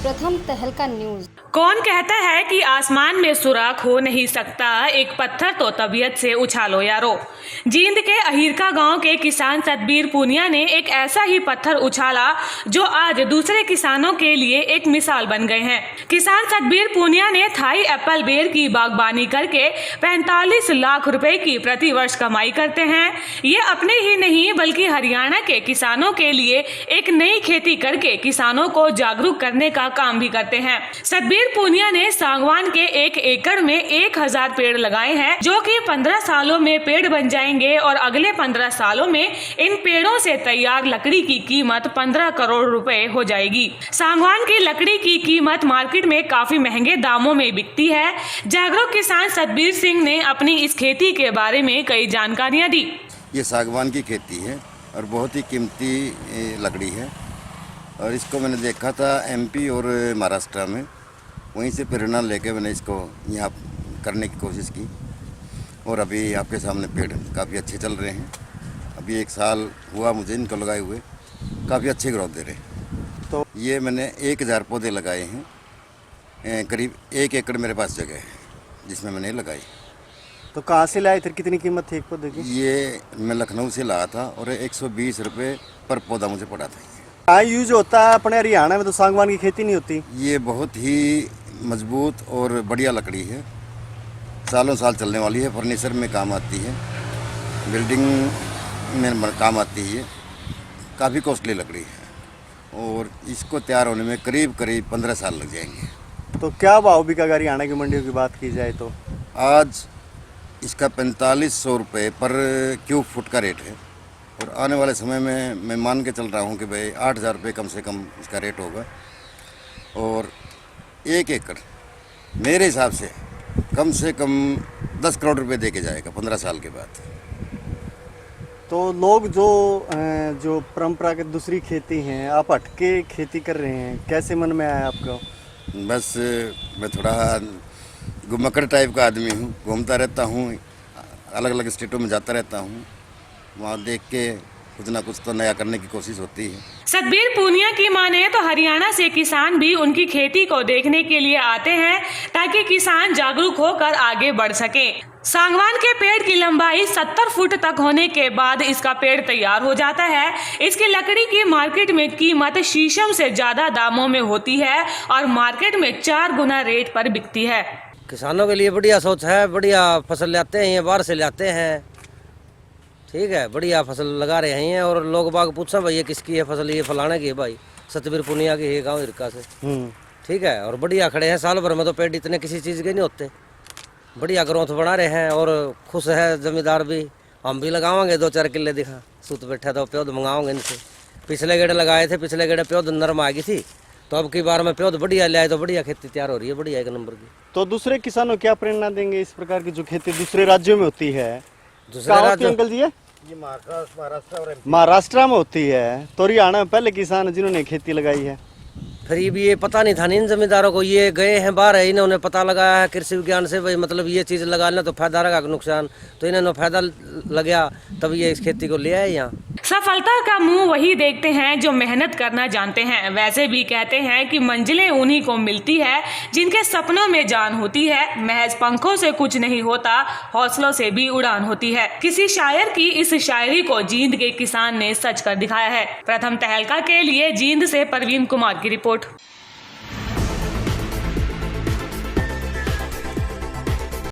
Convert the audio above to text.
प्रथम तहलका न्यूज। कौन कहता है कि आसमान में सुराख हो नहीं सकता, एक पत्थर तो तबीयत से उछालो यारो। जींद के अहिरका गांव के किसान सतबीर पूनिया ने एक ऐसा ही पत्थर उछाला जो आज दूसरे किसानों के लिए एक मिसाल बन गए हैं। किसान सतबीर पूनिया ने थाई एप्पल बेर की बागबानी करके 45 लाख रुपए की प्रति वर्ष कमाई करते हैं। ये अपने ही नहीं बल्कि हरियाणा के किसानों के लिए एक नई खेती करके किसानों को जागरूक करने का काम भी करते हैं। सतबीर पूनिया ने सागवान के 1 एकड़ में 1000 पेड़ लगाए हैं, जो कि 15 सालों में पेड़ बन जाएंगे और अगले 15 सालों में इन पेड़ों से तैयार लकड़ी की कीमत 15 करोड़ रुपए हो जाएगी। सागवान की लकड़ी की कीमत मार्केट में काफी महंगे दामों में बिकती है। जागरूक किसान सतबीर सिंह ने अपनी इस खेती के बारे में कई जानकारियां दी। ये सागवान की खेती है और बहुत ही कीमती लकड़ी है और इसको मैंने देखा था एमपी और महाराष्ट्र में, वहीं से प्रेरणा लेके मैंने इसको यहाँ करने की कोशिश की और अभी आपके सामने पेड़ काफ़ी अच्छे चल रहे हैं। अभी 1 साल हुआ मुझे इनको लगाए हुए, काफ़ी अच्छे ग्रोथ दे रहे हैं। तो ये मैंने 1000 पौधे लगाए हैं, करीब 1 एकड़ मेरे पास जगह है जिसमें मैंने लगाई। तो कहाँ से लाए थे, कितनी कीमत थी एक पौधे की? ये मैं लखनऊ से लाया था और 120 रुपये पर पौधा मुझे पड़ा था। कहाँ यूज होता है? अपने हरियाणा में तो सागवान की खेती नहीं होती। ये बहुत ही मजबूत और बढ़िया लकड़ी है, सालों साल चलने वाली है, फर्नीचर में काम आती है, बिल्डिंग में काम आती है, काफ़ी कॉस्टली लकड़ी है और इसको तैयार होने में करीब 15 साल लग जाएंगे। तो क्या भाव बिका हरियाणा की मंडियों की बात की जाए तो? आज इसका 4500 रुपये पर क्यूब फुट का रेट है और आने वाले समय में मैं मान के चल रहा हूँ कि भाई 8000 रुपये कम से कम इसका रेट होगा और 1 एकड़ मेरे हिसाब से कम 10 करोड़ रुपए दे के जाएगा 15 साल के बाद। तो लोग जो परंपरागत दूसरी खेती हैं, आप हटके खेती कर रहे हैं, कैसे मन में आया आपको? बस मैं थोड़ा घुमक्कड़ टाइप का आदमी हूँ, घूमता रहता हूँ, अलग अलग स्टेटों में जाता रहता हूँ, वहाँ देख के कुछ ना कुछ तो नया करने की कोशिश होती है। सतबीर पूनिया की माने तो हरियाणा से किसान भी उनकी खेती को देखने के लिए आते हैं ताकि किसान जागरूक होकर आगे बढ़ सके। सागवान के पेड़ की लंबाई 70 फुट तक होने के बाद इसका पेड़ तैयार हो जाता है। इसकी लकड़ी की मार्केट में कीमत शीशम से ज्यादा दामों में होती है और मार्केट में 4 गुना रेट पर बिकती है। किसानों के लिए बढ़िया सोच है, बढ़िया फसल लाते हैं, ये बाहर से लाते हैं, ठीक है, बढ़िया फसल लगा रहे हैं और लोग बाग पूछा भाई ये किसकी है फसल? ये फलाने की है भाई, सतबीर पूनिया की है, गाँव हिरका से, ठीक है। और बढ़िया खड़े हैं, साल भर में तो पेड़ इतने किसी चीज़ के नहीं होते, बढ़िया ग्रोथ बना रहे हैं और खुश है जमींदार भी। हम भी लगावांगे 2-4 किले दिखा सूत बैठा तो प्योद मंगाओगे इनसे। पिछले गेड़े लगाए थे, पिछले गेड़े प्योद नरम आ गई थी, तो अब की बार में प्योद बढ़िया ले आए तो बढ़िया खेती तैयार हो रही है, बढ़िया 1 नंबर की। तो दूसरे किसानों क्या प्रेरणा देंगे इस प्रकार की जो खेती दूसरे राज्यों में होती है? दूसरे राज्यों अंकल जी, ये महाराष्ट्र में होती है, तो हरियाणा में पहले किसान जिन्होंने खेती लगाई है। फिर भी ये पता नहीं था इन जमींदारों को, ये गए हैं बाहर है, इन्होंने पता लगाया है कृषि विज्ञान से भाई मतलब ये चीज़ लगा लेना तो फायदा रहेगा कि नुकसान, तो इन्होंने फायदा लगा तब ये इस खेती को ले आए यहाँ। सफलता का मुंह वही देखते हैं जो मेहनत करना जानते हैं। वैसे भी कहते हैं कि मंजिलें उन्हीं को मिलती है जिनके सपनों में जान होती है। महज पंखों से कुछ नहीं होता, हौसलों से भी उड़ान होती है। किसी शायर की इस शायरी को जींद के किसान ने सच कर दिखाया है। प्रथम तहलका के लिए जींद से परवीन कुमार की रिपोर्ट।